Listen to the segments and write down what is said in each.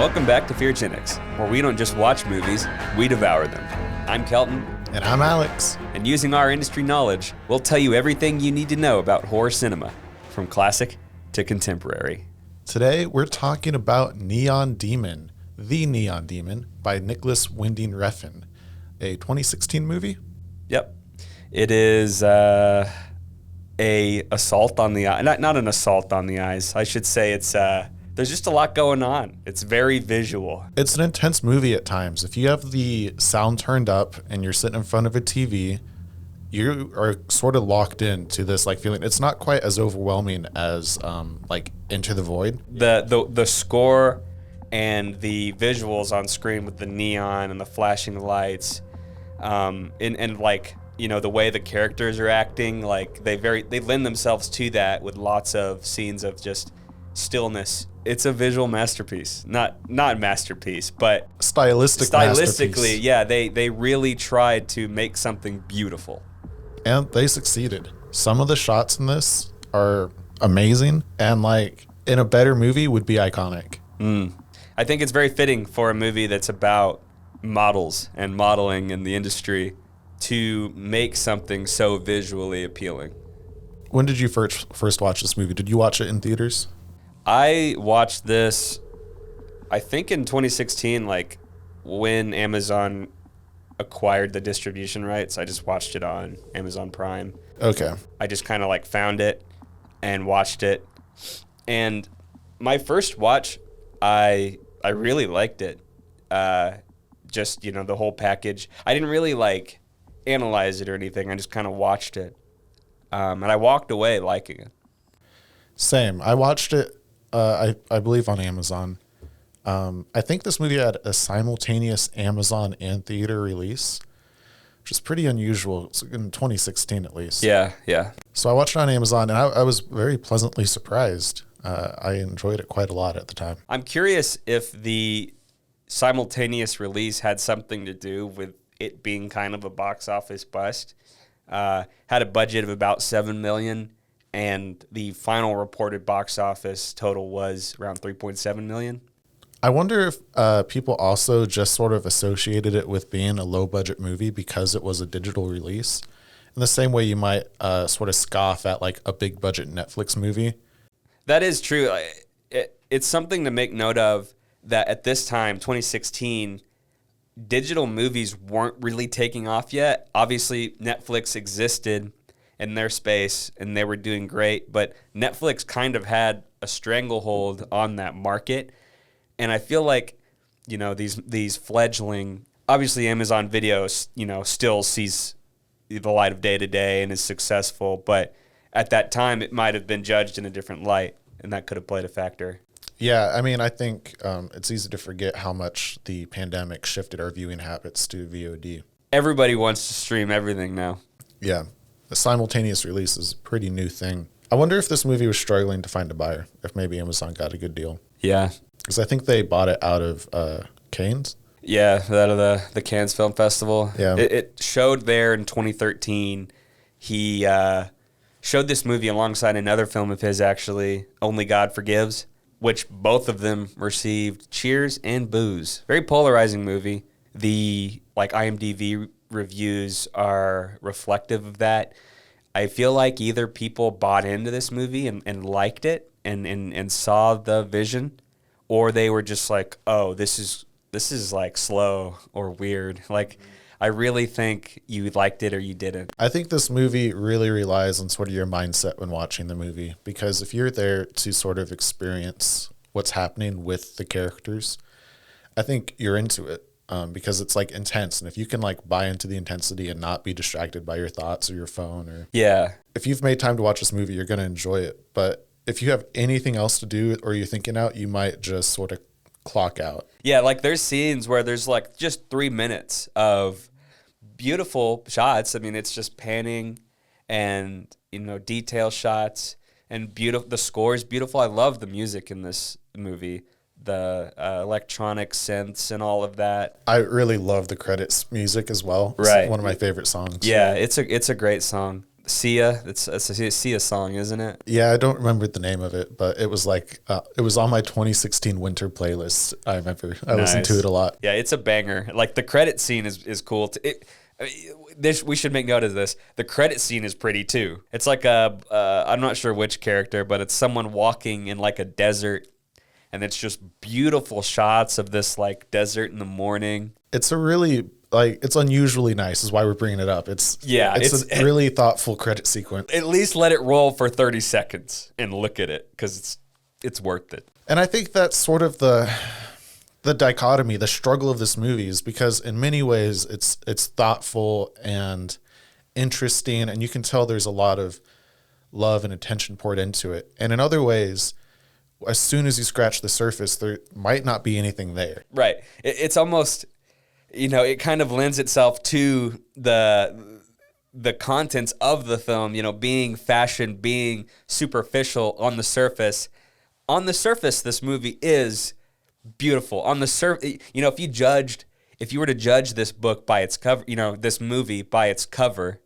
Welcome back to Feargenics, where we don't just watch movies, we devour them. I'm Kelton. And I'm Alex. And using our industry knowledge, we'll tell you everything you need to know about horror cinema, from classic to contemporary. Today, we're talking about Neon Demon, The Neon Demon, by Nicolas Winding Refn, a 2016 movie. Yep. It is a assault on the eye. Not an assault on the eyes. I should say it's there's just a lot going on. It's very visual. It's an intense movie at times. If you have the sound turned up and you're sitting in front of a TV, you are sort of locked into this feeling. It's not quite as overwhelming as Into the Void. The score and the visuals on screen with the neon and the flashing lights, and the way the characters are acting, they lend themselves to that with lots of scenes of just stillness. It's a visual masterpiece. Not masterpiece, but stylistically, yeah, they really tried to make something beautiful. And they succeeded. Some of the shots in this are amazing and in a better movie would be iconic. I think it's very fitting for a movie that's about models and modeling in the industry to make something so visually appealing. When did you first watch this movie? Did you watch it in theaters? I watched this, I think in 2016, when Amazon acquired the distribution rights. I just watched it on Amazon Prime. Okay. I just kind of found it and watched it. And my first watch, I really liked it. Just, the whole package. I didn't really analyze it or anything. I just kind of watched it. And I walked away liking it. Same. I watched it, I believe, on Amazon. I think this movie had a simultaneous Amazon and theater release, which is pretty unusual. It's in 2016 at least. Yeah. So I watched it on Amazon, and I was very pleasantly surprised. I enjoyed it quite a lot at the time. I'm curious if the simultaneous release had something to do with it being kind of a box office bust. Had a budget of about $7 million, and the final reported box office total was around $3.7 million. I wonder if people also just sort of associated it with being a low-budget movie because it was a digital release, in the same way you might sort of scoff at a big-budget Netflix movie. That is true. It's something to make note of that at this time, 2016, digital movies weren't really taking off yet. Obviously, Netflix existed in their space, and they were doing great, but Netflix kind of had a stranglehold on that market. And I feel these fledgling, obviously Amazon Video, still sees the light of day to day and is successful. But at that time, it might have been judged in a different light, and that could have played a factor. Yeah, I mean, I think it's easy to forget how much the pandemic shifted our viewing habits to VOD. Everybody wants to stream everything now. Yeah, the simultaneous release is a pretty new thing. I wonder if this movie was struggling to find a buyer, if maybe Amazon got a good deal. Yeah. Because I think they bought it out of Cannes. Yeah, out of the Cannes Film Festival. Yeah. It showed there in 2013. He showed this movie alongside another film of his, actually, Only God Forgives, which both of them received cheers and boos. Very polarizing movie. The IMDb reviews are reflective of that. I feel like either people bought into this movie and liked it and saw the vision, or they were just oh, this is slow or weird. I really think you liked it or you didn't. I think this movie really relies on sort of your mindset when watching the movie, because if you're there to sort of experience what's happening with the characters, I think you're into it because it's intense. And if you can buy into the intensity and not be distracted by your thoughts or your phone, or if you've made time to watch this movie, you're going to enjoy it. But if you have anything else to do or you're thinking out, you might just sort of clock out. Yeah, there's scenes where there's just 3 minutes of beautiful shots. I mean, it's just panning and, detail shots and beautiful. The score is beautiful. I love the music in this movie, the electronic synths and all of that. I really love the credits music as well. It's right. One of my favorite songs. Yeah, it's a great song. Sia. It's a Sia song, isn't it? Yeah, I don't remember the name of it, but it was like it was on my 2016 winter playlist. I remember I listened to it a lot. Yeah, it's a banger. Like the credit scene is cool. We should make note of this. The credit scene is pretty too. It's like I'm not sure which character, but it's someone walking in like a desert, and it's just beautiful shots of this like desert in the morning. It's a really it's unusually nice is why we're bringing it up. It's a really thoughtful credit sequence. At least let it roll for 30 seconds and look at it, because it's worth it. And I think that's sort of the dichotomy, the struggle of this movie, is because in many ways it's thoughtful and interesting, and you can tell there's a lot of love and attention poured into it. And in other ways, as soon as you scratch the surface, there might not be anything there. Right. It's almost, it kind of lends itself to the contents of the film, being fashion, being superficial on the surface. On the surface, this movie is beautiful. On the surface, if you were to judge this book by its cover, this movie by its cover,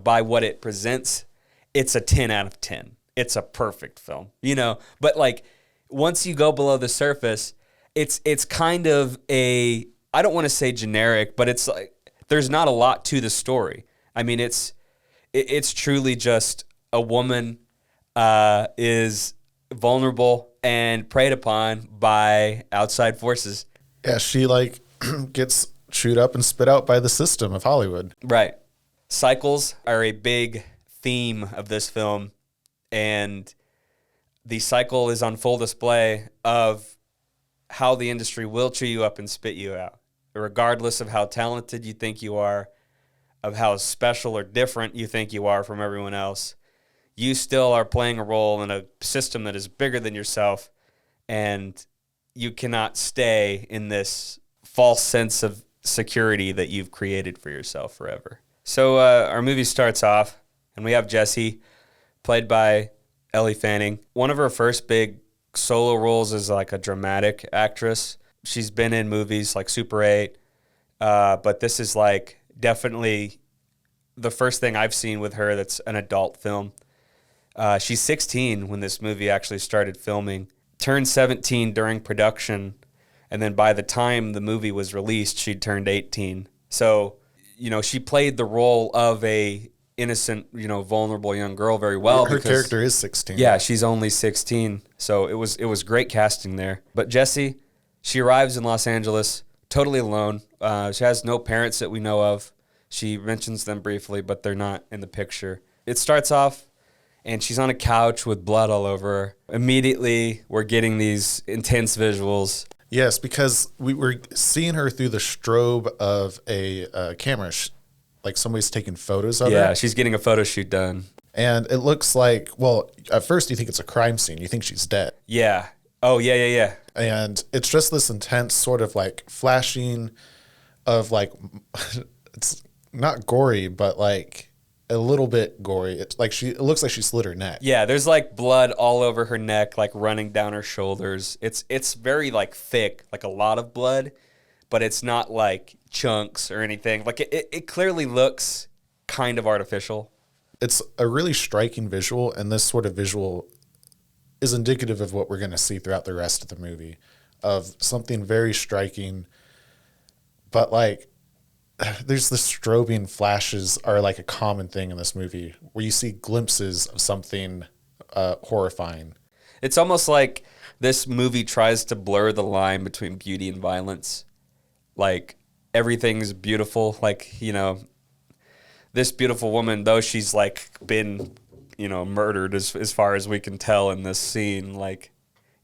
by what it presents, it's a 10 out of 10. It's a perfect film, but like once you go below the surface, it's kind of I don't want to say generic, but it's like there's not a lot to the story. I mean, it's truly just a woman is vulnerable and preyed upon by outside forces. Yeah, she gets chewed up and spit out by the system of Hollywood. Right. Cycles are a big theme of this film, and the cycle is on full display of how the industry will chew you up and spit you out, regardless of how talented you think you are, of how special or different you think you are from everyone else. You still are playing a role in a system that is bigger than yourself, and you cannot stay in this false sense of security that you've created for yourself forever. So our movie starts off, and we have Jessie, played by Ellie Fanning. One of her first big solo roles is like a dramatic actress. She's been in movies like Super 8, but this is like definitely the first thing I've seen with her that's an adult film. She's 16 when this movie actually started filming, turned 17 during production, and then by the time the movie was released, she'd turned 18. So, she played the role of a innocent, vulnerable young girl very well. Her character is 16. Yeah, she's only 16. So it was great casting there. But Jessie, she arrives in Los Angeles totally alone. She has no parents that we know of. She mentions them briefly, but they're not in the picture. It starts off, and she's on a couch with blood all over her. Immediately, we're getting these intense visuals. Yes, because we were seeing her through the strobe of a camera. Like somebody's taking photos of her. Yeah, she's getting a photo shoot done. And it looks like, at first you think it's a crime scene. You think she's dead. Yeah. Oh, yeah. And it's just this intense sort of like flashing of like, it's not gory, but like a little bit gory. It's like it looks like she slit her neck. Yeah, there's like blood all over her neck, like running down her shoulders. It's very like thick, like a lot of blood, but it's not like chunks or anything. Like it clearly looks kind of artificial. It's a really striking visual, and this sort of visual is indicative of what we're going to see throughout the rest of the movie, of something very striking, but like there's the strobing flashes are like a common thing in this movie where you see glimpses of something horrifying. It's almost like this movie tries to blur the line between beauty and violence. Like everything's beautiful. Like, this beautiful woman, though she's like been, murdered as far as we can tell in this scene, like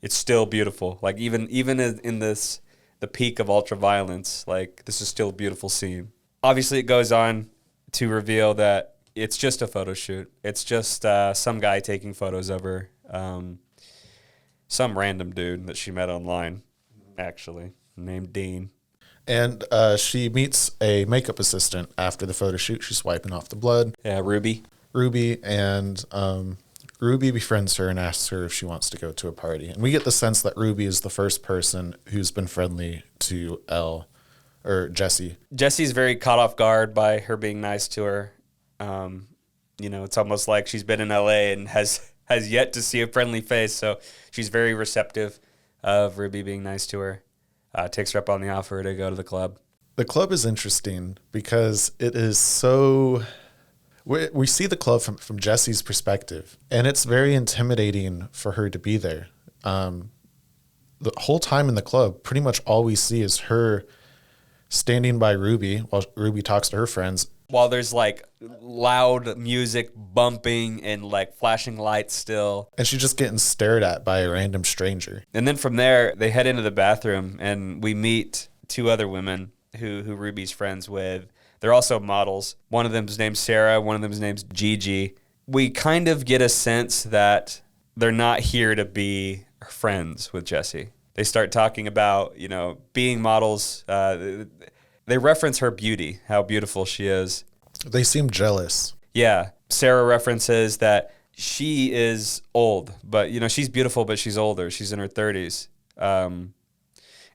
it's still beautiful. Like even in this, the peak of ultra violence, like this is still a beautiful scene. Obviously, it goes on to reveal that it's just a photo shoot. It's just some guy taking photos of her, some random dude that she met online, actually named Dean. And she meets a makeup assistant after the photo shoot. She's wiping off the blood. Yeah, Ruby, and Ruby befriends her and asks her if she wants to go to a party. And we get the sense that Ruby is the first person who's been friendly to Jessie. Jessie's very caught off guard by her being nice to her. It's almost like she's been in LA and has yet to see a friendly face. So she's very receptive of Ruby being nice to her. Takes her up on the offer to go to the club. The club is interesting because it is so. We see the club from Jesse's perspective, and it's very intimidating for her to be there. The whole time in the club, pretty much all we see is her standing by Ruby while Ruby talks to her friends. While there's like loud music bumping and like flashing lights still. And she's just getting stared at by a random stranger. And then from there, they head into the bathroom and we meet two other women who Ruby's friends with. They're also models. One of them's named Sarah. One of them's named Gigi. We kind of get a sense that they're not here to be friends with Jesse. They start talking about, being models. They reference her beauty, how beautiful she is. They seem jealous. Yeah. Sarah references that she is old, but, she's beautiful, but she's older. She's in her 30s.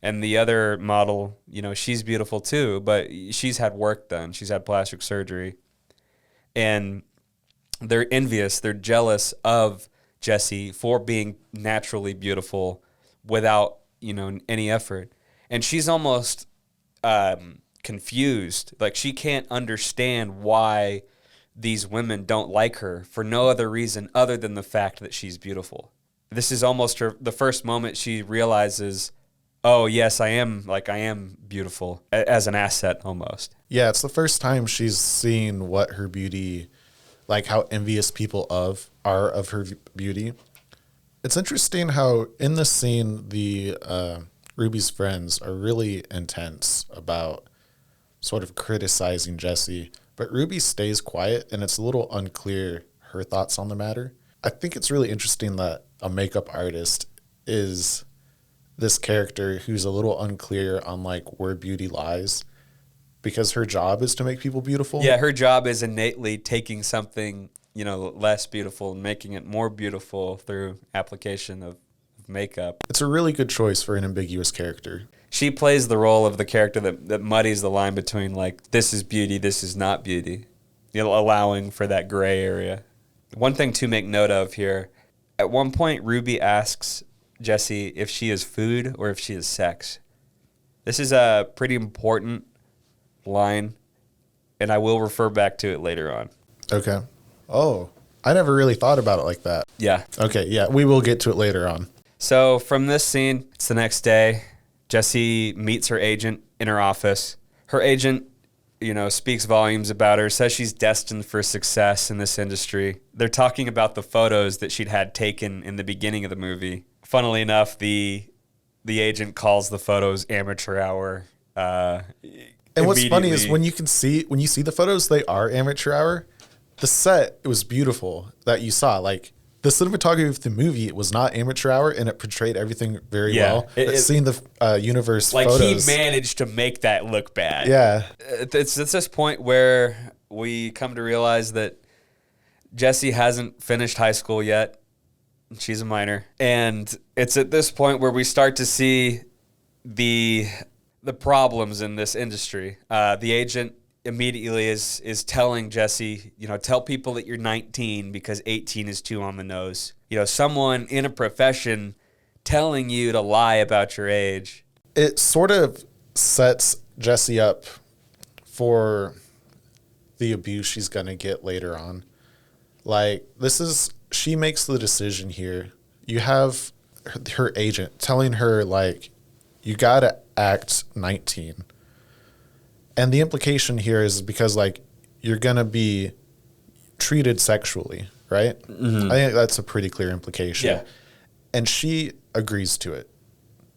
And the other model, she's beautiful too, but she's had work done. She's had plastic surgery. And they're envious. They're jealous of Jessie for being naturally beautiful without, any effort. And she's almost confused. Like, she can't understand why these women don't like her for no other reason other than the fact that she's beautiful. This is almost the first moment she realizes, oh, yes, I am beautiful, as an asset almost. Yeah, it's the first time she's seen what her beauty, like how envious people are of her beauty. It's interesting how in this scene, the Ruby's friends are really intense about sort of criticizing Jessie, but Ruby stays quiet, and it's a little unclear her thoughts on the matter. I think it's really interesting that a makeup artist is this character who's a little unclear on like where beauty lies, because her job is to make people beautiful. Yeah, her job is innately taking something, less beautiful and making it more beautiful through application of makeup. It's a really good choice for an ambiguous character. She plays the role of the character that muddies the line between like, this is beauty, this is not beauty, allowing for that gray area. One thing to make note of here, at one point Ruby asks Jessie if she is food or if she is sex. This is a pretty important line, and I will refer back to it later on. Okay. Oh, I never really thought about it like that. Yeah. Okay, yeah, we will get to it later on. So from this scene, it's the next day. Jessie meets her agent in her office. Her agent, speaks volumes about her, says she's destined for success in this industry. They're talking about the photos that she'd had taken in the beginning of the movie. Funnily enough, the agent calls the photos amateur hour. And what's funny is when you see the photos, they are amateur hour. The set, it was beautiful that you saw. Like, the cinematography of the movie, it was not amateur hour, and it portrayed everything very well. Seeing the universe like photos, he managed to make that look bad. Yeah. It's this point where we come to realize that Jessie hasn't finished high school yet. She's a minor. And it's at this point where we start to see the problems in this industry. The agent immediately is telling Jessie, tell people that you're 19 because 18 is too on the nose. Someone in a profession telling you to lie about your age. It sort of sets Jessie up for the abuse she's going to get later on. Like, she makes the decision here. You have her agent telling her, like, you got to act 19. And the implication here is because, like, you're going to be treated sexually, right? Mm-hmm. I think that's a pretty clear implication. Yeah. And she agrees to it.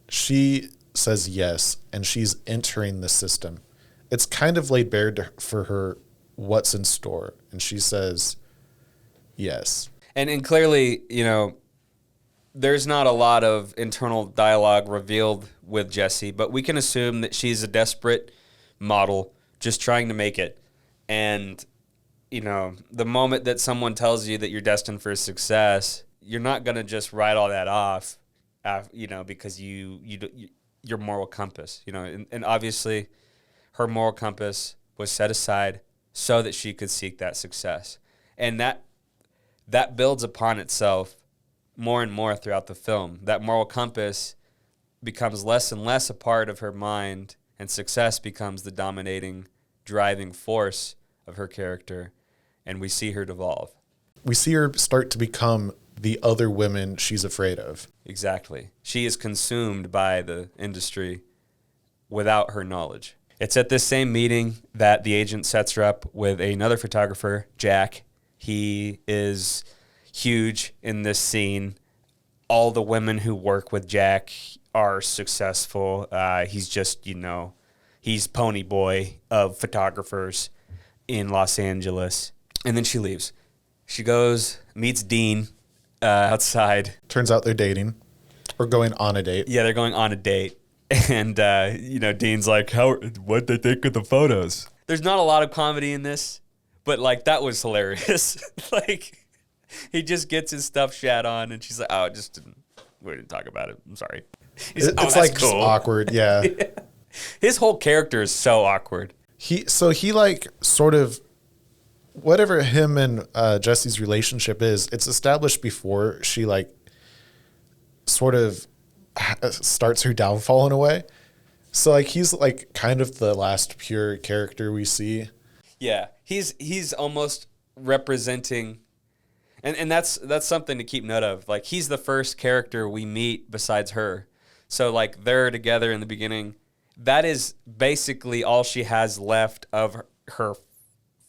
She says yes, and she's entering the system. It's kind of laid bare for her what's in store, and she says yes. And clearly, there's not a lot of internal dialogue revealed with Jessie, but we can assume that she's a desperate model just trying to make it. And, the moment that someone tells you that you're destined for success, you're not going to just write all that off, because your moral compass, and obviously her moral compass was set aside so that she could seek that success. And that builds upon itself more and more throughout the film. That moral compass becomes less and less a part of her mind, and success becomes the dominating, driving force of her character, and we see her devolve. We see her start to become the other women she's afraid of. Exactly. She is consumed by the industry without her knowledge. It's at this same meeting that the agent sets her up with another photographer, Jack. He is huge in this scene. All the women who work with Jack are successful. He's just, he's pony boy of photographers in Los Angeles. And then she leaves. She goes, meets Dean outside. Turns out they're dating or going on a date. Yeah, they're going on a date. And, Dean's like, what'd they think of the photos? There's not a lot of comedy in this, but, that was hilarious. He just gets his stuff shat on, and she's like, we didn't talk about it. I'm sorry. He's It's that's like cool. just awkward, yeah. His whole character is so awkward. He sort of, whatever him and Jesse's relationship is, it's established before she sort of starts her downfall in a way. So he's kind of the last pure character we see. Yeah, he's almost representing, and that's something to keep note of. He's the first character we meet besides her. So they're together in the beginning. That is basically all she has left of her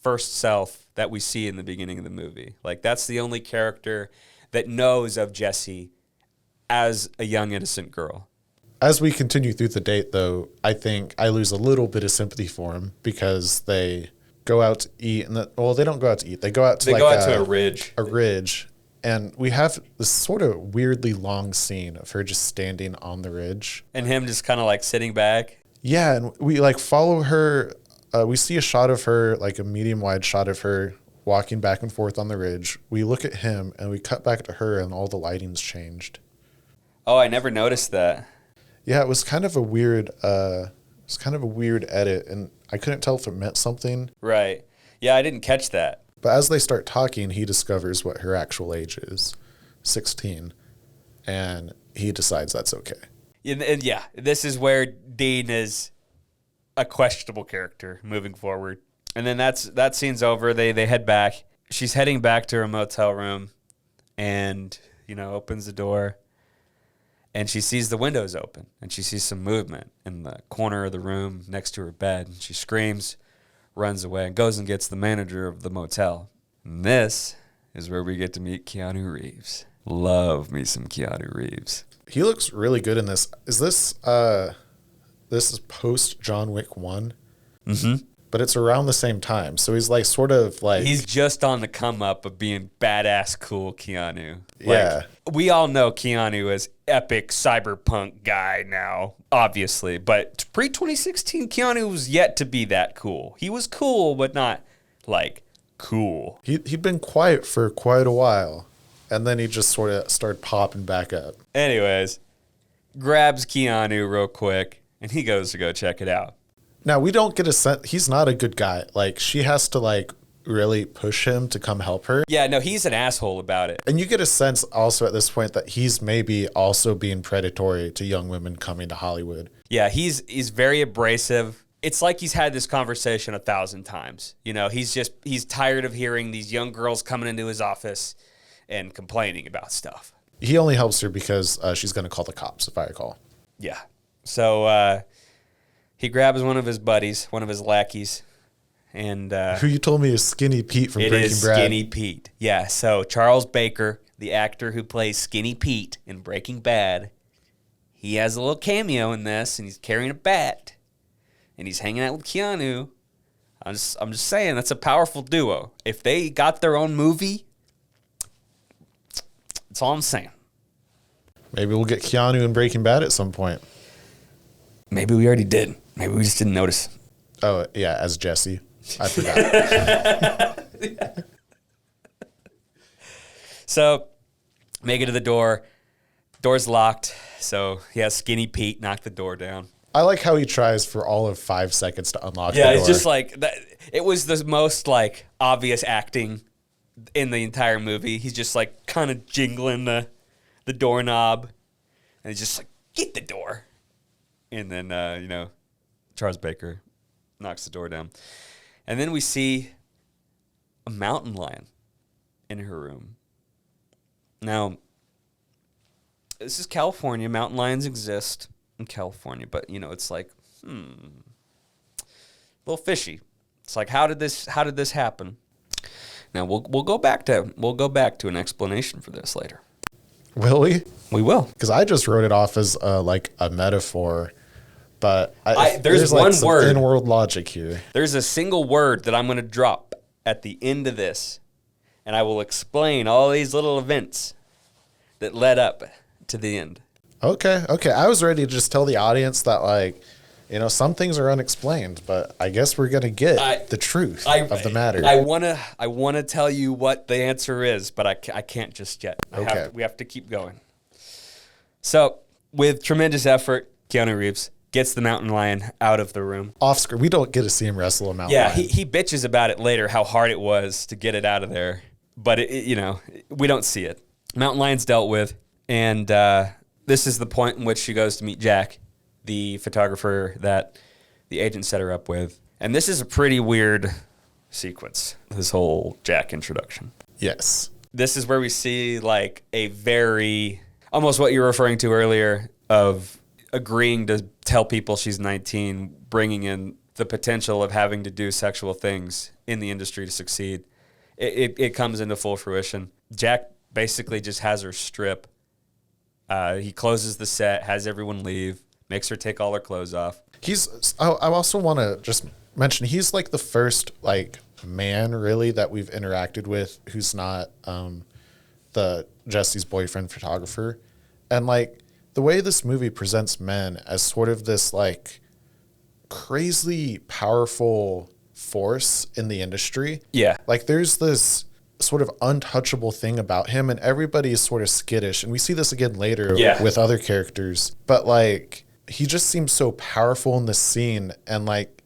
first self that we see in the beginning of the movie. That's the only character that knows of Jesse as a young, innocent girl. As we continue through the date, though, I think I lose a little bit of sympathy for him because they go out to eat. They don't go out to eat. They go out to to a ridge. A ridge. And we have this sort of weirdly long scene of her just standing on the ridge. And him just kind of sitting back. Yeah, and we follow her. We see a shot of her, a medium wide shot of her walking back and forth on the ridge. We look at him and we cut back to her and all the lighting's changed. Oh, I never noticed that. Yeah, it was kind of a weird edit, and I couldn't tell if it meant something. Right. Yeah, I didn't catch that. But as they start talking, he discovers what her actual age is, 16, and he decides that's okay. And this is where Dean is a questionable character moving forward. And then that scene's over. They head back. She's heading back to her motel room and, opens the door. And she sees the windows open, and she sees some movement in the corner of the room next to her bed. And she screams, runs away, and goes and gets the manager of the motel. And this is where we get to meet Keanu Reeves. Love me some Keanu Reeves. He looks really good in this. Is this this is post John Wick 1? Mm-hmm. But it's around the same time. So he's he's just on the come up of being badass cool Keanu. Yeah. We all know Keanu is epic cyberpunk guy now, obviously. But pre-2016, Keanu was yet to be that cool. He was cool, but not cool. He'd been quiet for quite a while. And then he just sort of started popping back up. Anyways, grabs Keanu real quick, and he goes to go check it out. Now, we don't get a sense. He's not a good guy. She has to, really push him to come help her. Yeah, no, he's an asshole about it. And you get a sense also at this point that he's maybe also being predatory to young women coming to Hollywood. Yeah, he's very abrasive. It's like he's had this conversation 1,000 times. He's tired of hearing these young girls coming into his office and complaining about stuff. He only helps her because she's going to call the cops, if I recall. Yeah. So, he grabs one of his buddies, one of his lackeys, and who you told me is Skinny Pete from Breaking Bad. It is Skinny Pete. Yeah. So Charles Baker, the actor who plays Skinny Pete in Breaking Bad, he has a little cameo in this, and he's carrying a bat, and he's hanging out with Keanu. I'm just saying that's a powerful duo. If they got their own movie, that's all I'm saying. Maybe we'll get Keanu in Breaking Bad at some point. Maybe we already did. Maybe we just didn't notice. Oh, yeah, as Jesse. I forgot. Yeah. So, make it to the door. Door's locked, so he has Skinny Pete knock the door down. I like how he tries for all of 5 seconds to unlock the Yeah, door. it's just that. It was the most obvious acting in the entire movie. He's just like kind of jingling the doorknob, and he's just like, "Get the door." And then Charles Baker knocks the door down, and then we see a mountain lion in her room. Now, this is California. Mountain lions exist in California, but it's like, a little fishy. It's like, how did this happen? Now we'll go back to an explanation for this later. Will we? We will, because I just wrote it off as like a metaphor, but there's one some word in-world logic here. There's a single word that I'm going to drop at the end of this, and I will explain all these little events that led up to the end. Okay. I was ready to just tell the audience that, like, some things are unexplained, but I guess we're gonna get the truth of the matter. I wanna tell you what the answer is, but I can't just yet. We have to keep going. So, with tremendous effort, Keanu Reeves gets the mountain lion out of the room. Off screen, we don't get to see him wrestle a mountain lion. Yeah, he bitches about it later, how hard it was to get it out of there, but we don't see it. Mountain lion's dealt with, and this is the point in which she goes to meet Jack, the photographer that the agent set her up with. And this is a pretty weird sequence, this whole Jack introduction. Yes. This is where we see like a very, almost what you were referring to earlier, of agreeing to tell people she's 19, bringing in the potential of having to do sexual things in the industry to succeed. It comes into full fruition. Jack basically just has her strip. He closes the set, has everyone leave, makes her take all her clothes off. I also want to just mention, he's like the first like man really that we've interacted with who's not the Jesse's boyfriend photographer. And like the way this movie presents men as sort of this like crazily powerful force in the industry. Yeah. Like there's this sort of untouchable thing about him, and everybody is sort of skittish. And we see this again later with other characters. But like he just seems so powerful in this scene, and like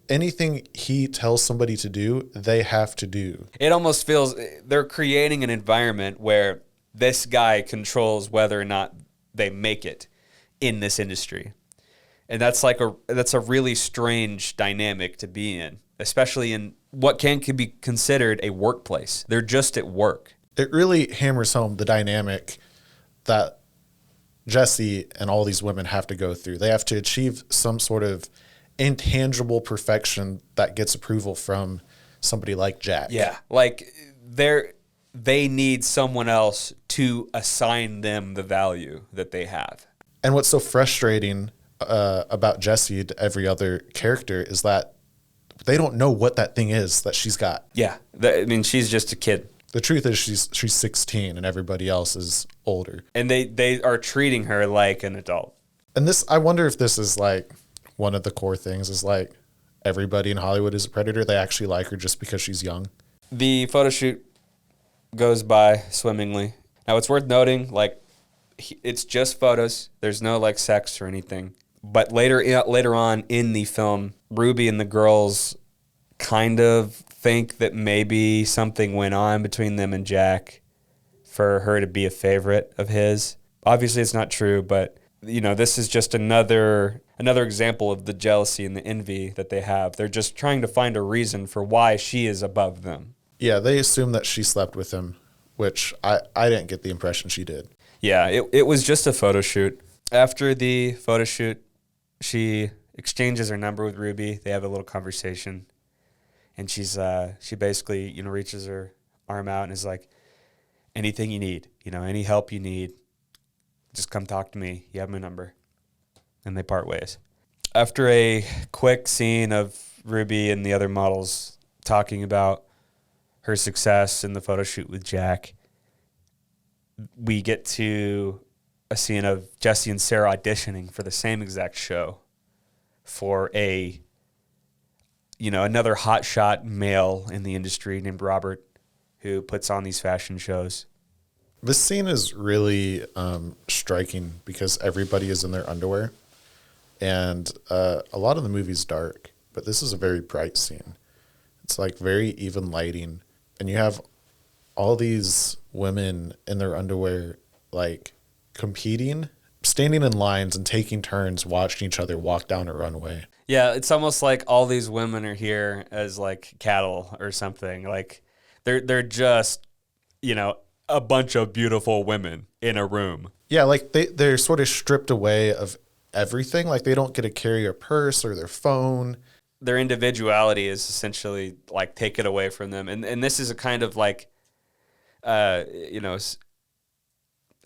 anything he tells somebody to do, they have to do. It almost feels they're creating an environment where this guy controls whether or not they make it in this industry. And that's a really strange dynamic to be in, especially in what can be considered a workplace. They're just at work. It really hammers home the dynamic that Jesse and all these women have to go through. They have to achieve some sort of intangible perfection that gets approval from somebody like Jack. Yeah, like they need someone else to assign them the value that they have. And what's so frustrating about Jesse to every other character is that they don't know what that thing is that she's got. Yeah, she's just a kid. The truth is she's 16 and everybody else is older. And they are treating her like an adult. And this, I wonder if this is like one of the core things is like everybody in Hollywood is a predator. They actually like her just because she's young. The photo shoot goes by swimmingly. Now it's worth noting, like, it's just photos. There's no like sex or anything. But later on in the film, Ruby and the girls kind of think that maybe something went on between them and Jack for her to be a favorite of his. Obviously, it's not true, but this is just another example of the jealousy and the envy that they have. They're just trying to find a reason for why she is above them. Yeah, they assume that she slept with him, which I didn't get the impression she did. Yeah, it was just a photo shoot. After the photo shoot, she exchanges her number with Ruby. They have a little conversation, and she basically reaches her arm out and is like, anything you need, any help you need, just come talk to me. You have my number. And they part ways. After a quick scene of Ruby and the other models talking about her success in the photo shoot with Jack, we get to a scene of Jesse and Sarah auditioning for the same exact show for another hotshot male in the industry named Robert, who puts on these fashion shows. This scene is really striking because everybody is in their underwear, and a lot of the movie's dark, but this is a very bright scene. It's like very even lighting, and you have all these women in their underwear, like competing, standing in lines and taking turns watching each other walk down a runway. Yeah, it's almost like all these women are here as like cattle or something. Like they're just, a bunch of beautiful women in a room. Yeah, like they're sort of stripped away of everything. Like they don't get to carry a purse or their phone. Their individuality is essentially like taken away from them. And this is a kind of like,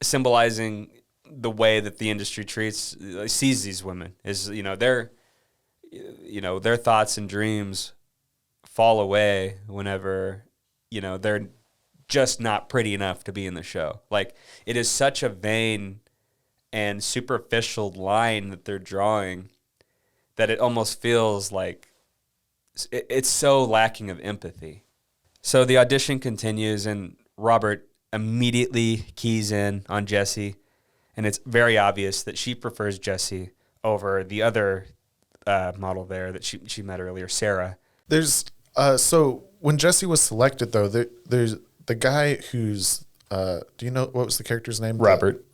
symbolizing the way that the industry sees these women is, their thoughts and dreams fall away whenever, they're just not pretty enough to be in the show. Like it is such a vain and superficial line that they're drawing that it almost feels like it's so lacking of empathy. So the audition continues and Robert immediately keys in on Jessie, and it's very obvious that she prefers Jessie over the other model there that she met earlier, Sarah. There's so when Jessie was selected though, there's the guy who's do you know what was the character's name? Robert.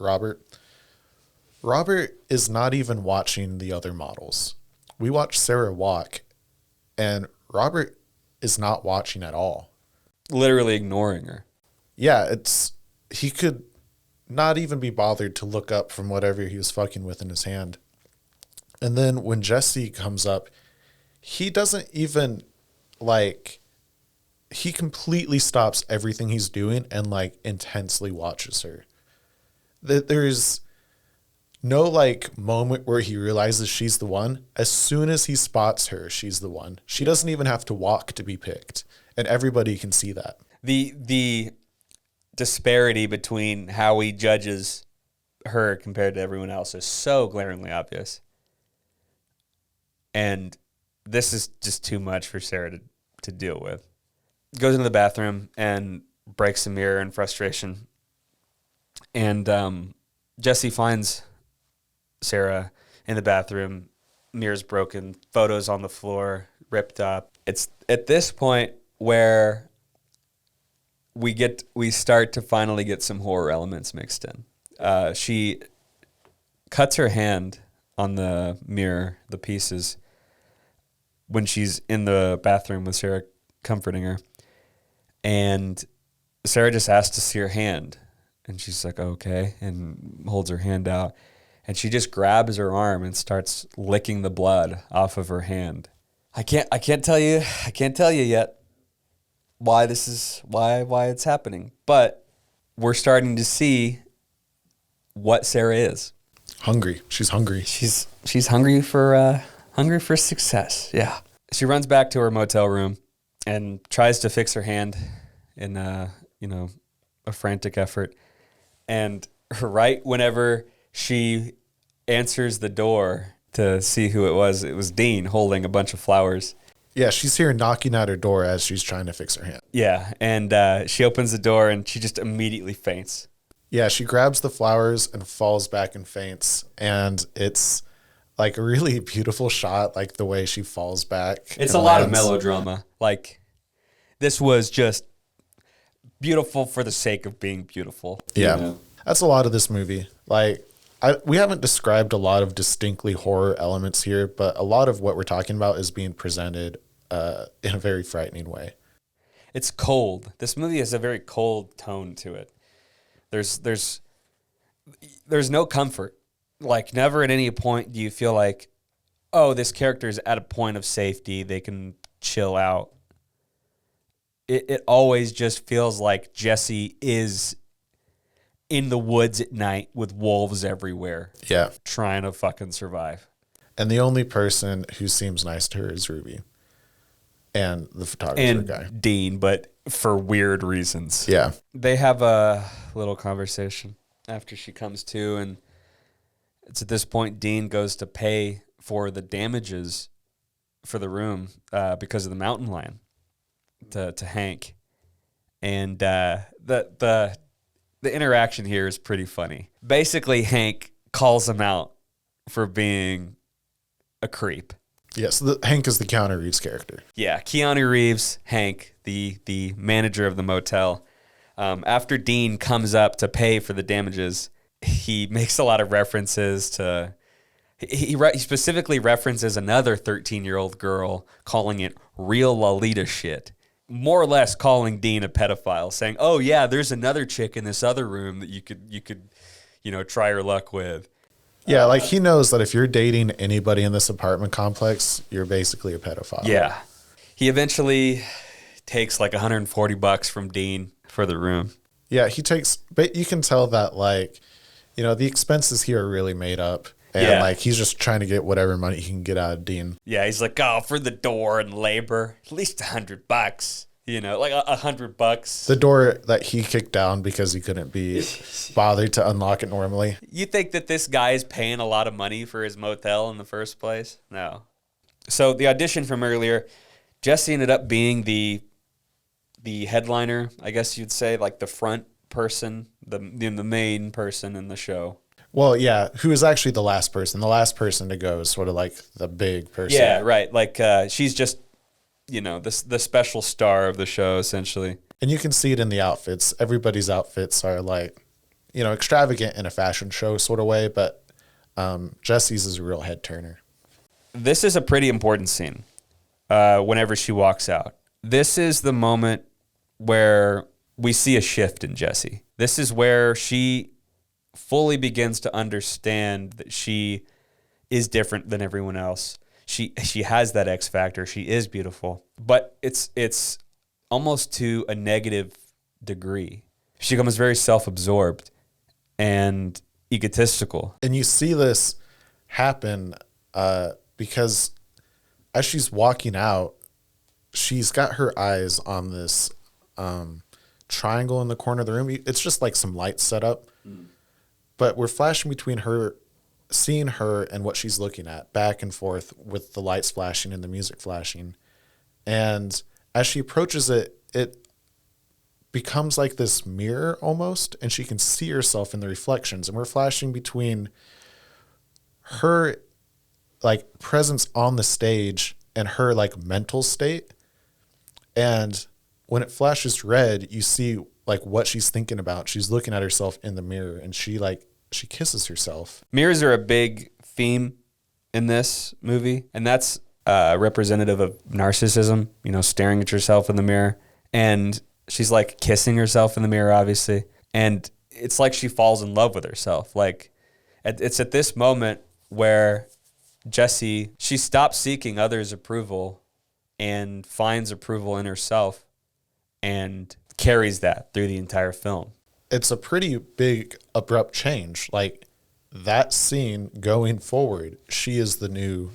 Robert is not even watching the other models. We watch Sarah walk, and Robert is not watching at all. Literally ignoring her. Yeah, he could not even be bothered to look up from whatever he was fucking with in his hand. And then when Jessie comes up, he doesn't even he completely stops everything he's doing and like intensely watches her. There's no like moment where he realizes she's the one. As soon as he spots her, she's the one. She doesn't even have to walk to be picked, and everybody can see that. The disparity between how he judges her compared to everyone else is so glaringly obvious. And this is just too much for Sarah to deal with. Goes into the bathroom and breaks a mirror in frustration. And Jessie finds Sarah in the bathroom, mirror's broken, photos on the floor, ripped up. It's at this point where we start to finally get some horror elements mixed in. She cuts her hand on the mirror, the pieces, when she's in the bathroom with Sarah comforting her. And Sarah just asks to see her hand. And she's like, okay, and holds her hand out. And she just grabs her arm and starts licking the blood off of her hand. I can't tell you yet why it's happening. But we're starting to see what Sarah is. Hungry. She's hungry. She's hungry for success. Yeah. She runs back to her motel room and tries to fix her hand in a frantic effort. And right whenever she answers the door to see who it was Dean holding a bunch of flowers. Yeah, she's here knocking at her door as she's trying to fix her hand. Yeah, and she opens the door and she just immediately faints. Yeah, she grabs the flowers and falls back and faints. And it's like a really beautiful shot, like the way she falls back. It's a lot of melodrama. Like, this was just beautiful for the sake of being beautiful. Yeah, that's a lot of this movie. Like, we haven't described a lot of distinctly horror elements here, but a lot of what we're talking about is being presented in a very frightening way. It's cold. This movie has a very cold tone to it. There's no comfort. Like, never at any point do you feel like, oh, this character is at a point of safety. They can chill out. It always just feels like Jessie is in the woods at night with wolves everywhere. Yeah. Trying to fucking survive. And the only person who seems nice to her is Ruby. And the photographer guy. Dean, but for weird reasons. Yeah. They have a little conversation after she comes to, and it's at this point Dean goes to pay for the damages for the room because of the mountain lion to Hank. And the interaction here is pretty funny. Basically, Hank calls him out for being a creep. Yes, Hank is the Keanu Reeves character. Yeah, Keanu Reeves, Hank, the manager of the motel, After Dean comes up to pay for the damages, he makes a lot of references to. He specifically references another 13-year-old girl, calling it real Lolita shit. More or less calling Dean a pedophile, saying, "Oh yeah, there's another chick in this other room that you could, try your luck with." Yeah, like he knows that if you're dating anybody in this apartment complex, you're basically a pedophile. Yeah. He eventually takes like $140 from Dean for the room. Yeah, but you can tell that the expenses here are really made up. And he's just trying to get whatever money he can get out of Dean. Yeah, he's like, oh, for the door and labor, at least $100. Like $100. The door that he kicked down because he couldn't be bothered to unlock it normally. You think that this guy is paying a lot of money for his motel in the first place? No. So the audition from earlier, Jesse ended up being the headliner, I guess you'd say, like the front person, the main person in the show. Well, yeah, who is actually the last person? The last person to go is sort of like the big person. Yeah, right. Like she's just, the special star of the show, essentially. And you can see it in the outfits. Everybody's outfits are like, extravagant in a fashion show sort of way, but Jesse's is a real head turner. This is a pretty important scene whenever she walks out. This is the moment where we see a shift in Jesse. This is where she fully begins to understand that she is different than everyone else. She has that X factor. She is beautiful, but it's almost to a negative degree. She becomes very self-absorbed and egotistical. And you see this happen because as she's walking out, she's got her eyes on this triangle in the corner of the room. It's just like some lights set up. But we're flashing between her, seeing her and what she's looking at, back and forth with the lights flashing and the music flashing. And as she approaches it, it becomes like this mirror almost, and she can see herself in the reflections. And we're flashing between her like presence on the stage and her like mental state. And when it flashes red, you see like what she's thinking about. She's looking at herself in the mirror, and she kisses herself. Mirrors are a big theme in this movie, and that's representative of narcissism, staring at yourself in the mirror. And she's like kissing herself in the mirror, obviously. And it's like she falls in love with herself. Like it's at this moment where Jessie, she stops seeking others' approval and finds approval in herself and carries that through the entire film. It's a pretty big, abrupt change. Like that scene going forward, she is the new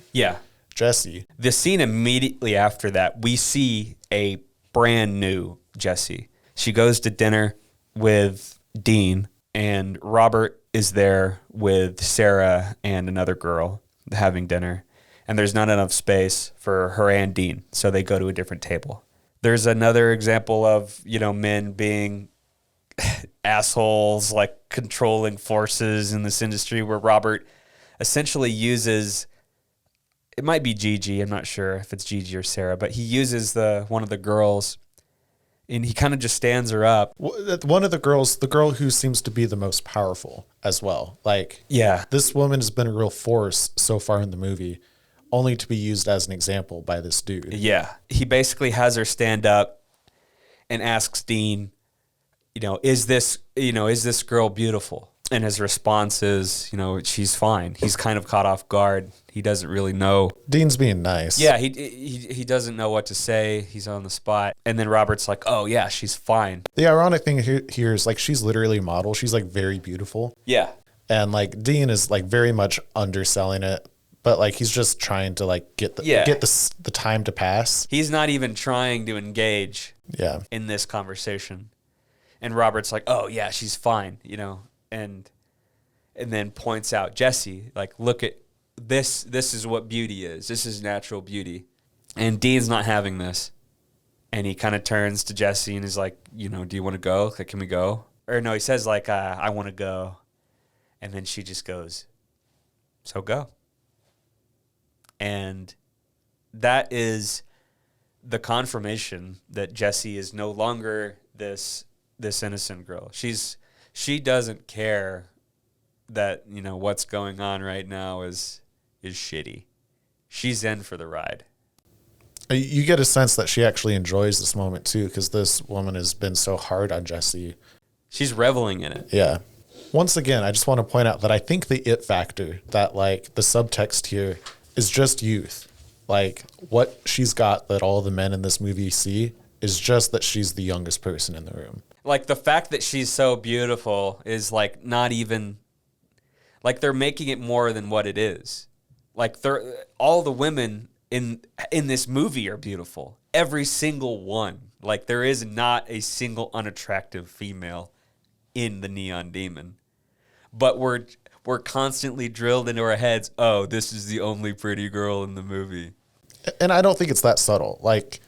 Jessie. The scene immediately after that, we see a brand new Jessie. She goes to dinner with Dean, and Robert is there with Sarah and another girl having dinner. And there's not enough space for her and Dean, so they go to a different table. There's another example of, men being assholes, like controlling forces in this industry, where Robert essentially uses, it might be Gigi, I'm not sure if it's Gigi or Sarah, but he uses one of the girls, and he kind of just stands her up. One of the girls, the girl who seems to be the most powerful as well. Like, this woman has been a real force so far in the movie, only to be used as an example by this dude. Yeah. He basically has her stand up and asks Dean, is this girl beautiful? And his response is, she's fine. He's kind of caught off guard. He doesn't really know. Dean's being nice. Yeah, he doesn't know what to say. He's on the spot. And then Robert's like, oh, yeah, she's fine. The ironic thing here is like she's literally a model. She's like very beautiful. Yeah. And like Dean is like very much underselling it. But like he's just trying to like get the time to pass. He's not even trying to engage in this conversation. And Robert's like, oh, yeah, she's fine, and then points out, Jesse, like, look at this. This is what beauty is. This is natural beauty. And Dean's not having this. And he kind of turns to Jesse and is like, do you want to go? Like, can we go? Or no, he says like, I want to go. And then she just goes, so go. And that is the confirmation that Jesse is no longer this this innocent girl. She doesn't care that, you know, what's going on right now is shitty. She's in for the ride. You get a sense that she actually enjoys this moment too, because this woman has been so hard on Jesse. She's reveling in it. Yeah. Once again, I just want to point out that I think the it factor, that like the subtext here is just youth. Like what she's got that all the men in this movie see is just that she's the youngest person in the room. Like the fact that she's so beautiful is like not even, like they're making it more than what it is. Like all the women in this movie are beautiful. Every single one. Like there is not a single unattractive female in the Neon Demon. But we're constantly drilled into our heads, oh, this is the only pretty girl in the movie. And I don't think it's that subtle. Like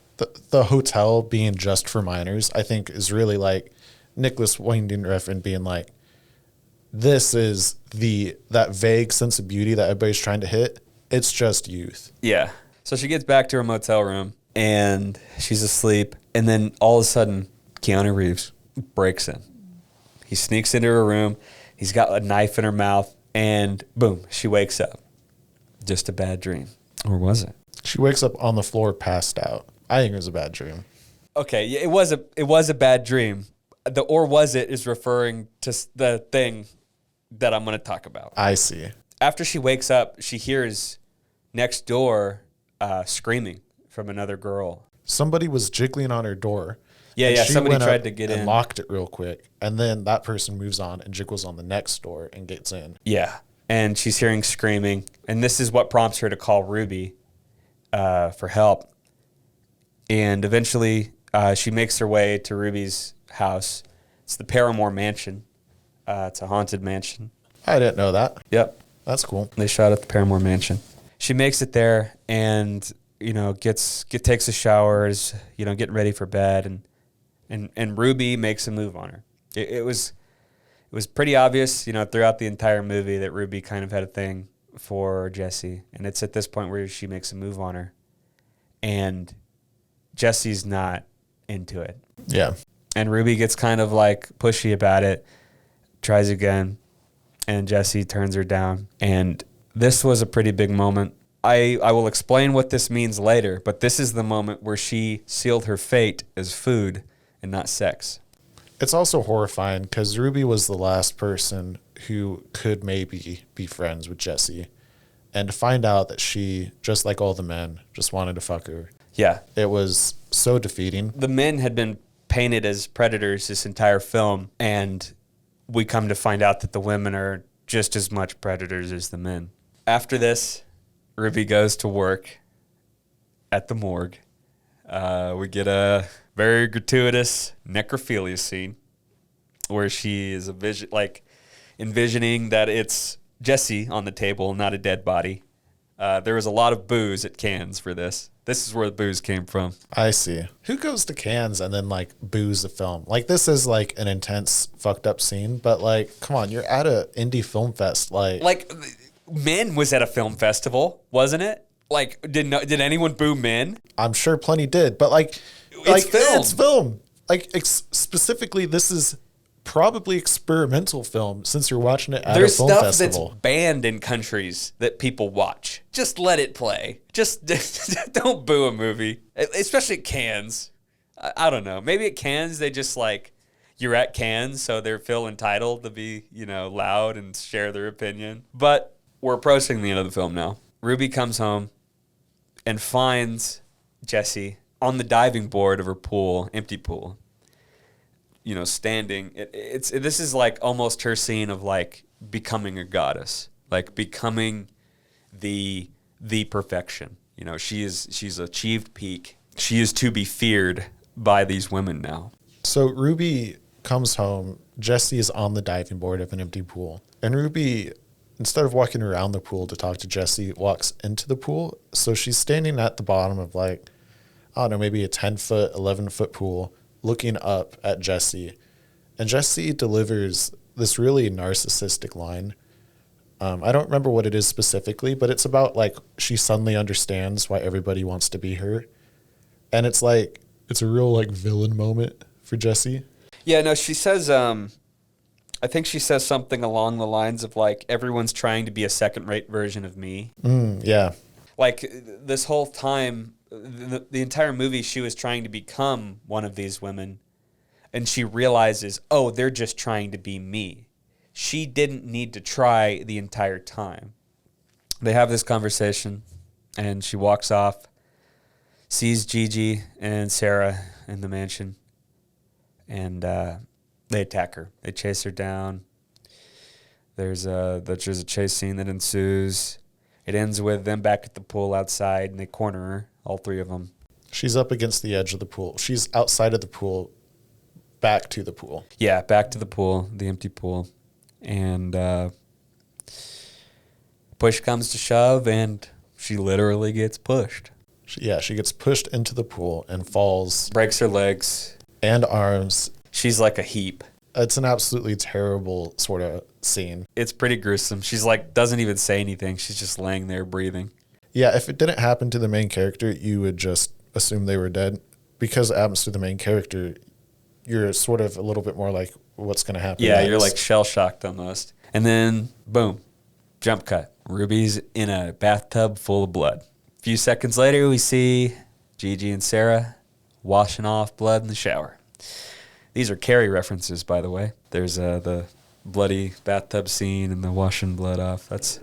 the hotel being just for minors, I think is really like Nicolas Winding Refn being like, this is that vague sense of beauty that everybody's trying to hit. It's just youth. Yeah. So she gets back to her motel room and she's asleep. And then all of a sudden, Keanu Reeves breaks in. He sneaks into her room. He's got a knife in her mouth and boom, she wakes up. Just a bad dream. Or was it? She wakes up on the floor passed out. I think it was a bad dream. Okay, yeah, it was a bad dream. The or was it is referring to the thing that I'm going to talk about. I see. After she wakes up, she hears next door screaming from another girl. Somebody was jiggling on her door. Yeah, somebody tried to get in. And locked it real quick. And then that person moves on and jiggles on the next door and gets in. Yeah, and she's hearing screaming. And this is what prompts her to call Ruby for help. And eventually she makes her way to Ruby's house. It's the Paramore Mansion. It's a haunted mansion. I didn't know that. Yep. That's cool. They shot at the Paramore Mansion. She makes it there and, you know, takes a shower, is, you know, getting ready for bed, and Ruby makes a move on her. It was pretty obvious, you know, throughout the entire movie that Ruby kind of had a thing for Jesse. And it's at this point where she makes a move on her. And Jesse's not into it. Yeah. And Ruby gets kind of like pushy about it, tries again, and Jesse turns her down. And this was a pretty big moment. I will explain what this means later, but this is the moment where she sealed her fate as food and not sex. It's also horrifying because Ruby was the last person who could maybe be friends with Jesse. And to find out that she, just like all the men, just wanted to fuck her. Yeah. It was so defeating. The men had been painted as predators this entire film, and we come to find out that the women are just as much predators as the men. After this, Ruby goes to work at the morgue. We get a very gratuitous necrophilia scene where she is envisioning that it's Jesse on the table, not a dead body. There was a lot of booze at Cannes for this. This is where the booze came from. I see. Who goes to Cannes and then like booze the film? Like this is like an intense fucked up scene, but like, come on, you're at a indie film fest. Like Men was at a film festival, wasn't it? Like, did anyone boo Men? I'm sure plenty did, but it's film. Like specifically, this is probably experimental film since you're watching it at a film festival. There's stuff that's banned in countries that people watch. Just let it play. Just don't boo a movie, especially at Cannes. I don't know. Maybe at Cannes they just like, you're at Cannes, so they feel entitled to be, you know, loud and share their opinion. But we're approaching the end of the film now. Ruby comes home and finds Jesse on the diving board of her pool, empty pool. You know, standing. This is like almost her scene of like becoming a goddess, like becoming the perfection. You know, she's achieved peak. She is to be feared by these women now. So Ruby comes home. Jesse is on the diving board of an empty pool, and Ruby, instead of walking around the pool to talk to Jesse, walks into the pool. So she's standing at the bottom of like, I don't know, maybe a 10-foot, 11-foot pool, looking up at Jesse. And Jesse delivers this really narcissistic line. I don't remember what it is specifically, but it's about like she suddenly understands why everybody wants to be her. And it's like, it's a real like villain moment for Jesse. Yeah, no, she says, I think she says something along the lines of like, everyone's trying to be a second-rate version of me. Yeah. Like this whole time, the entire movie, she was trying to become one of these women, and she realizes, oh, they're just trying to be me. She didn't need to try the entire time. They have this conversation, and she walks off, sees Gigi and Sarah in the mansion, and they attack her. They chase her down. There's a chase scene that ensues. It ends with them back at the pool outside, and they corner her, all three of them. She's up against the edge of the pool. She's outside of the pool, back to the pool. Yeah, back to the pool, the empty pool. And push comes to shove, and she literally gets pushed. She gets pushed into the pool and falls. Breaks her legs. And arms. She's like a heap. It's an absolutely terrible sort of scene. It's pretty gruesome. She's like, doesn't even say anything. She's just laying there breathing. Yeah, if it didn't happen to the main character, you would just assume they were dead. Because it happens to the main character, you're sort of a little bit more like, what's going to happen Yeah, next? You're like shell-shocked almost. And then, boom, jump cut. Ruby's in a bathtub full of blood. A few seconds later, we see Gigi and Sarah washing off blood in the shower. These are Carrie references, by the way. There's the bloody bathtub scene and the washing blood off. That's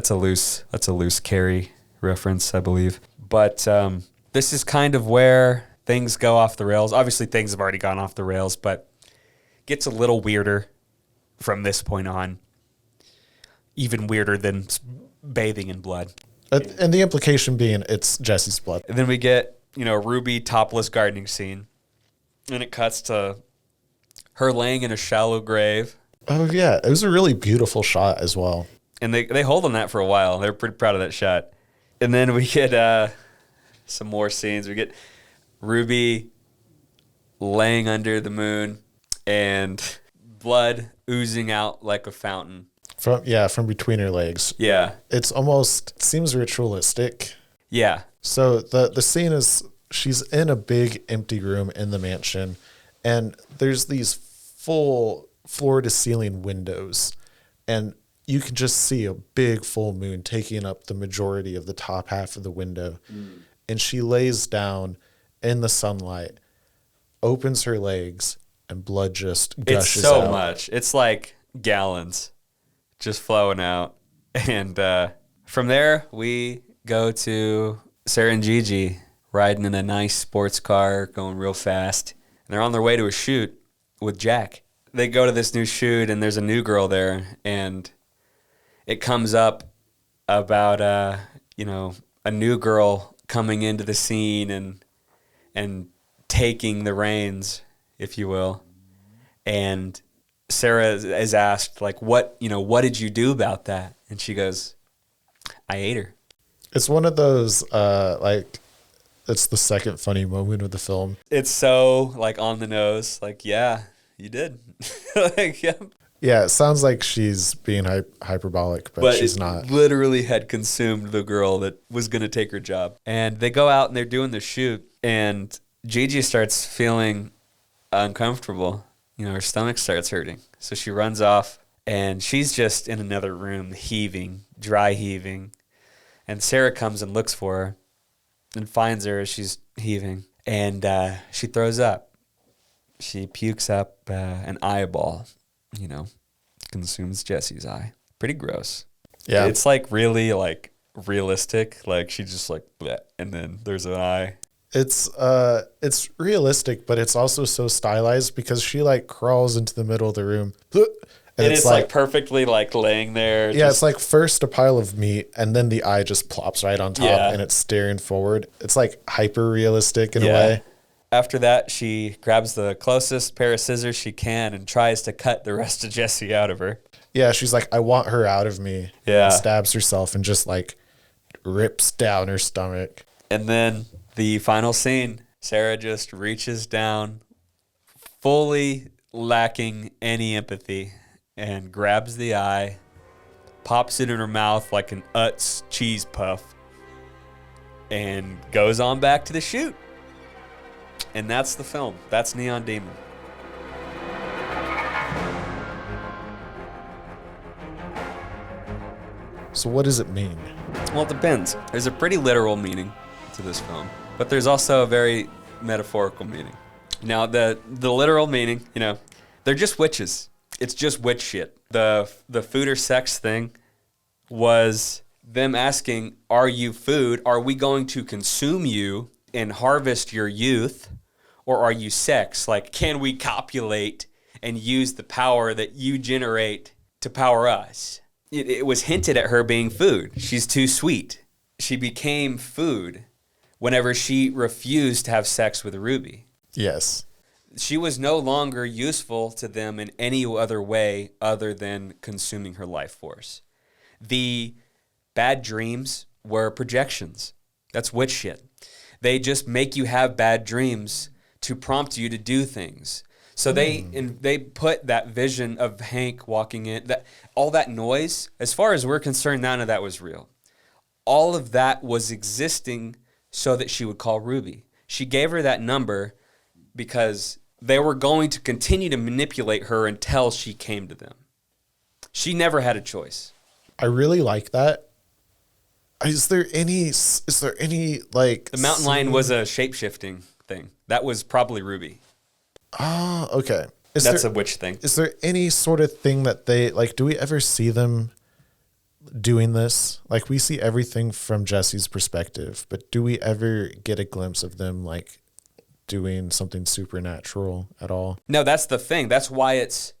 a loose Carrie reference, I believe. But this is kind of where things go off the rails. Obviously, things have already gone off the rails, but gets a little weirder from this point on. Even weirder than bathing in blood. And the implication being it's Jesse's blood. And then we get, Ruby topless gardening scene. And it cuts to her laying in a shallow grave. Oh, yeah. It was a really beautiful shot as well. And they hold on that for a while. They're pretty proud of that shot. And then we get some more scenes. We get Ruby laying under the moon and blood oozing out like a fountain. From between her legs. Yeah. It seems ritualistic. Yeah. So the scene is she's in a big empty room in the mansion, and there's these full floor to ceiling windows, and you can just see a big full moon taking up the majority of the top half of the window. And she lays down in the sunlight, opens her legs, and blood just gushes out. It's so much. It's like gallons just flowing out. And from there, we go to Sarah and Gigi riding in a nice sports car, going real fast. And they're on their way to a shoot with Jack. They go to this new shoot, and there's a new girl there, and it comes up about a new girl coming into the scene and taking the reins, if you will. And Sarah is asked, like, what did you do about that? And she goes, I ate her. It's one of those it's the second funny moment of the film. It's so like on the nose, like, yeah, you did. Like, yeah. Yeah, it sounds like she's being hyperbolic, but she's not. Literally had consumed the girl that was going to take her job. And they go out and they're doing the shoot, and Gigi starts feeling uncomfortable. Her stomach starts hurting. So she runs off, and she's just in another room heaving, dry heaving. And Sarah comes and looks for her and finds her as she's heaving. And she throws up. She pukes up an eyeball, consumes Jesse's eye. Pretty gross. Yeah. It's like really like realistic. Like she just like, bleh, and then there's an eye. It's realistic, but it's also so stylized because she like crawls into the middle of the room. And it's like perfectly like laying there. Yeah, it's like first a pile of meat and then the eye just plops right on top and it's staring forward. It's like hyper realistic in a way. After that, she grabs the closest pair of scissors she can and tries to cut the rest of Jesse out of her. Yeah, she's like, I want her out of me. Yeah. And stabs herself and just like rips down her stomach. And then the final scene, Sarah just reaches down, fully lacking any empathy, and grabs the eye, pops it in her mouth like an Utz cheese puff, and goes on back to the shoot. And that's the film. That's Neon Demon. So what does it mean? Well, it depends. There's a pretty literal meaning to this film, but there's also a very metaphorical meaning. Now, the literal meaning, they're just witches. It's just witch shit. The food or sex thing was them asking, are you food? Are we going to consume you and harvest your youth? Or are you sex? Like, can we copulate and use the power that you generate to power us? It was hinted at her being food. She's too sweet. She became food whenever she refused to have sex with Ruby. Yes. She was no longer useful to them in any other way other than consuming her life force. The bad dreams were projections. That's witch shit. They just make you have bad dreams to prompt you to do things. So they put that vision of Hank walking in, that all that noise, as far as we're concerned, none of that was real. All of that was existing so that she would call Ruby. She gave her that number because they were going to continue to manipulate her until she came to them. She never had a choice. I really like that. Is there any like... The mountain lion was a shape-shifting thing. That was probably Ruby. Oh, okay. That's a witch thing. Is there any sort of thing that they, like, do we ever see them doing this? Like, we see everything from Jesse's perspective, but do we ever get a glimpse of them, like, doing something supernatural at all? No, that's the thing. That's why it's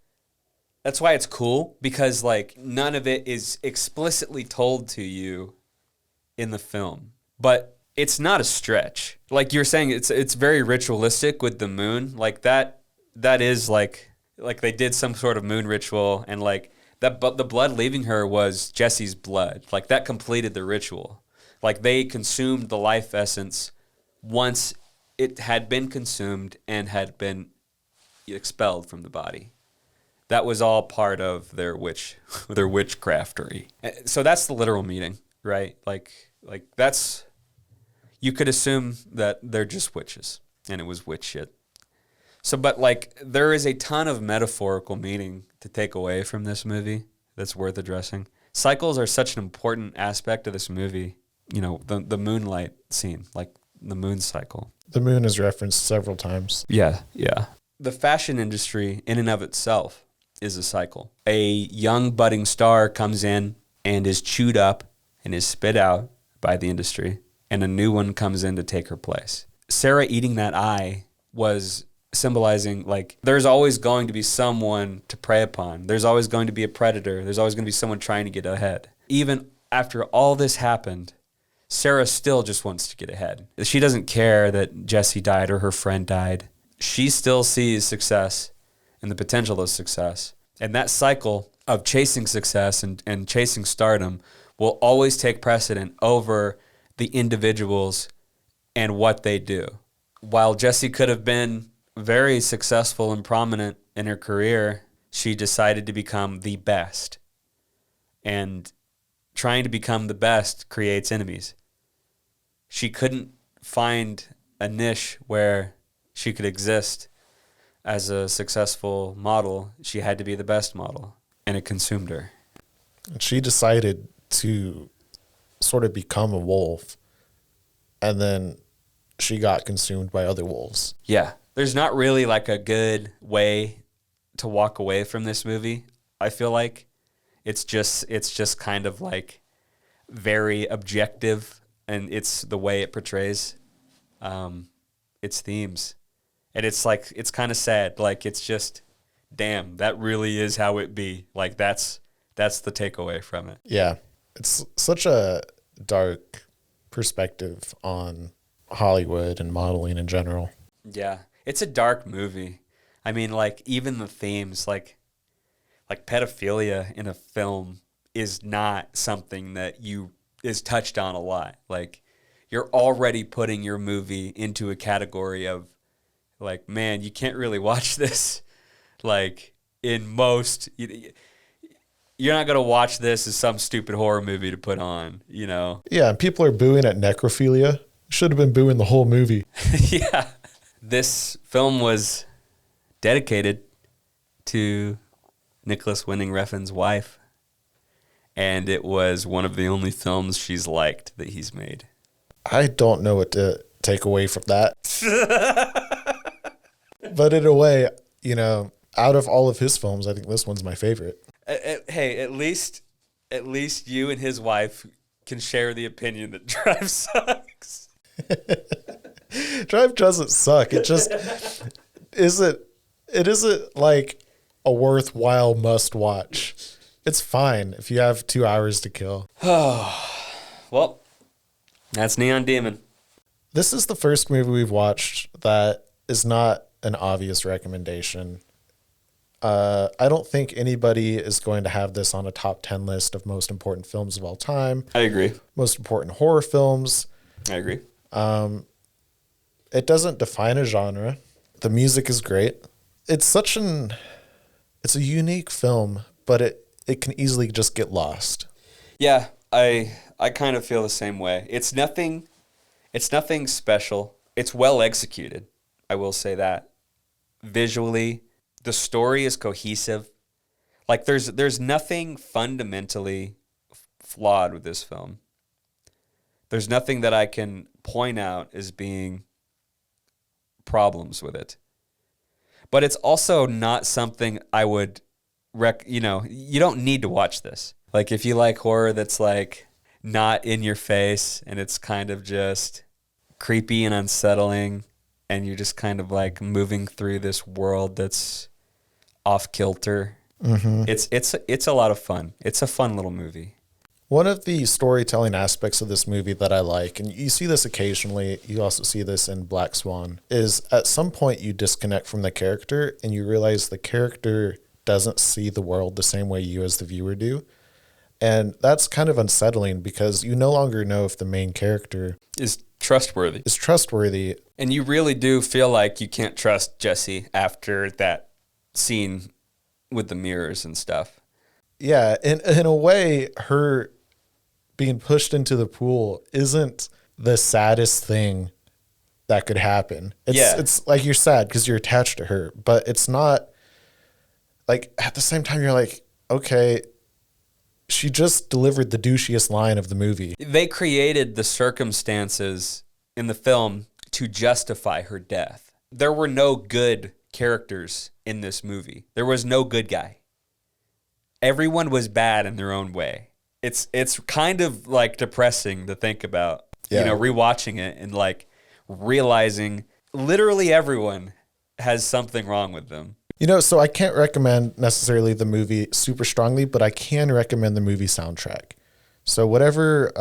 cool, because, like, none of it is explicitly told to you in the film. But it's not a stretch. Like you're saying, it's very ritualistic with the moon. Like that is like they did some sort of moon ritual, and like that, but the blood leaving her was Jesse's blood. Like that completed the ritual. Like they consumed the life essence once it had been consumed and had been expelled from the body. That was all part of their witchcraftery. So that's the literal meaning, right? Like that's, you could assume that they're just witches, and it was witch shit. So, but like, there is a ton of metaphorical meaning to take away from this movie that's worth addressing. Cycles are such an important aspect of this movie. The moonlight scene, like the moon cycle. The moon is referenced several times. Yeah. The fashion industry in and of itself is a cycle. A young budding star comes in and is chewed up and is spit out by the industry, and a new one comes in to take her place. Sarah eating that eye was symbolizing, like, there's always going to be someone to prey upon. There's always going to be a predator. There's always going to be someone trying to get ahead. Even after all this happened, Sarah still just wants to get ahead. She doesn't care that Jesse died or her friend died. She still sees success and the potential of success. And that cycle of chasing success and chasing stardom will always take precedent over the individuals and what they do. While Jessie could have been very successful and prominent in her career, she decided to become the best. And trying to become the best creates enemies. She couldn't find a niche where she could exist as a successful model. She had to be the best model, and it consumed her. She decided to sort of become a wolf, and then she got consumed by other wolves. Yeah. There's not really like a good way to walk away from this movie, I feel like. It's just kind of like very objective, and it's the way it portrays its themes. And it's like, it's kind of sad. Like, it's just, damn, that really is how it be. Like, that's the takeaway from it. Yeah. It's such a dark perspective on Hollywood and modeling in general. Yeah. It's a dark movie. I mean, like, even the themes, like pedophilia in a film is not something that is touched on a lot. Like, you're already putting your movie into a category of, like, man, you can't really watch this. Like, in most, you're not going to watch this as some stupid horror movie to put on, you know? Yeah, and people are booing at necrophilia. Should have been booing the whole movie. Yeah. This film was dedicated to Nicolas Winding Refn's wife. and it was one of the only films she's liked that he's made. I don't know what to take away from that. But in a way, you know, out of all of his films, I think this one's my favorite. Hey, at least you and his wife can share the opinion that Drive sucks. Drive doesn't suck. It just isn't. It isn't like a worthwhile must watch. It's fine if you have 2 hours to kill. Well, that's Neon Demon. This is the first movie we've watched that is not an obvious recommendation. I don't think anybody is going to have this on a top 10 list of most important films of all time. I agree. Most important horror films. I agree. It doesn't define a genre. The music is great. It's a unique film, but it can easily just get lost. Yeah, I kind of feel the same way. It's nothing special. It's well executed. I will say that. Visually, the story is cohesive. Like there's nothing fundamentally flawed with this film. There's nothing that I can point out as being problems with it. But it's also not something I would you don't need to watch this. Like if you like horror that's like not in your face and it's kind of just creepy and unsettling and you're just kind of like moving through this world that's off kilter. Mm-hmm. It's a lot of fun. It's a fun little movie. One of the storytelling aspects of this movie that I like, and you see this occasionally, you also see this in Black Swan, is at some point you disconnect from the character and you realize the character doesn't see the world the same way you as the viewer do. And that's kind of unsettling because you no longer know if the main character is trustworthy. And you really do feel like you can't trust Jesse after that scene with the mirrors and stuff. Yeah, in a way, her being pushed into the pool isn't the saddest thing that could happen. It's like you're sad because you're attached to her, but it's not like at the same time you're like, okay, she just delivered the douchiest line of the movie. They created the circumstances in the film to justify her death. There were no good characters in this movie. There was no good guy. Everyone was bad in their own way. It's kind of like depressing to think about, rewatching it and like realizing literally everyone has something wrong with them. So I can't recommend necessarily the movie super strongly, but I can recommend the movie soundtrack. So whatever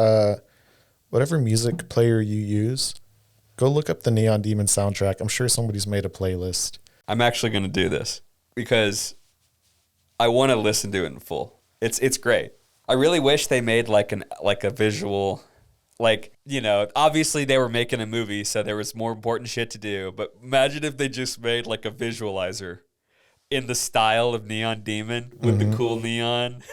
music player you use, go look up the Neon Demon soundtrack. I'm sure somebody's made a playlist. I'm actually going to do this because I want to listen to it in full. It's great. I really wish they made like a visual, obviously they were making a movie, so there was more important shit to do. But imagine if they just made like a visualizer in the style of Neon Demon with the cool neon.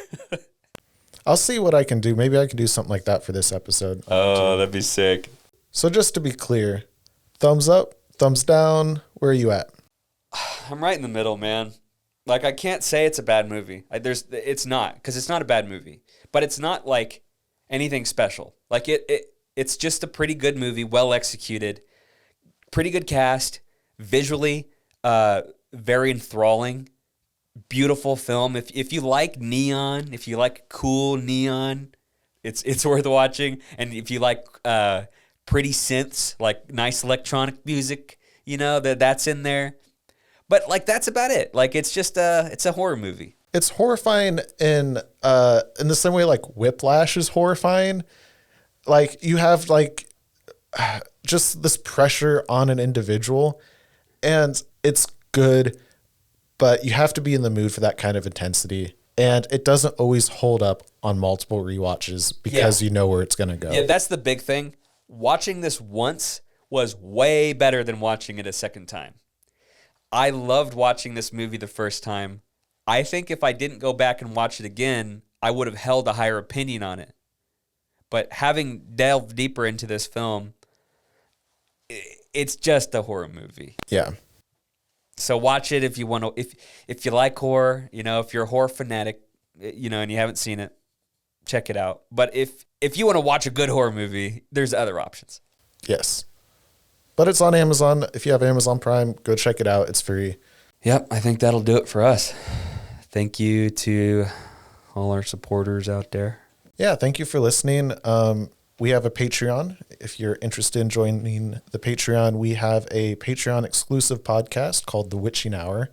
I'll see what I can do. Maybe I can do something like that for this episode. Oh, that'd be sick. So just to be clear, thumbs up, thumbs down, where are you at? I'm right in the middle, man. Like, I can't say it's a bad movie. It's not, because it's not a bad movie. But it's not, like, anything special. Like, it's just a pretty good movie, well executed, pretty good cast, visually very enthralling, beautiful film. If you like neon, if you like cool neon, it's worth watching. And if you like pretty synths, like nice electronic music, that's in there. But like that's about it. Like it's just it's a horror movie. It's horrifying in the same way like Whiplash is horrifying. Like you have like just this pressure on an individual, and it's good, but you have to be in the mood for that kind of intensity. And it doesn't always hold up on multiple rewatches because you know where it's gonna go. Yeah, that's the big thing. Watching this once was way better than watching it a second time. I loved watching this movie the first time. I think if I didn't go back and watch it again, I would have held a higher opinion on it. But having delved deeper into this film, it's just a horror movie. Yeah. So watch it if you want to. If you like horror, if you're a horror fanatic, and you haven't seen it, check it out. But if you want to watch a good horror movie, there's other options. Yes. But it's on Amazon. If you have Amazon Prime, go check it out. It's free. Yep, I think that'll do it for us. Thank you to all our supporters out there. Yeah, thank you for listening. We have a Patreon. If you're interested in joining the Patreon, we have a Patreon exclusive podcast called The Witching Hour.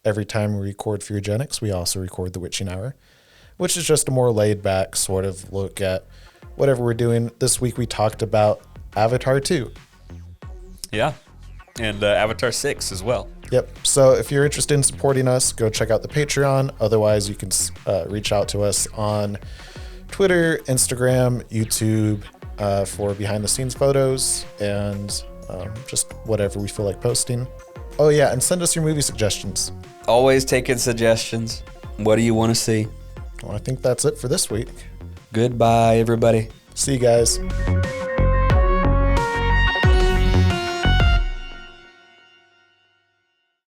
Every time we record Feargenics, we also record The Witching Hour, which is just a more laid back sort of look at whatever we're doing. This week we talked about Avatar 2. Yeah, and Avatar 6 as well. Yep. So if you're interested in supporting us, go check out the Patreon. Otherwise, you can reach out to us on Twitter, Instagram, YouTube for behind the scenes photos and just whatever we feel like posting. Oh yeah, and send us your movie suggestions. Always taking suggestions. What do you want to see? Well, I think that's it for this week. Goodbye, everybody. See you guys.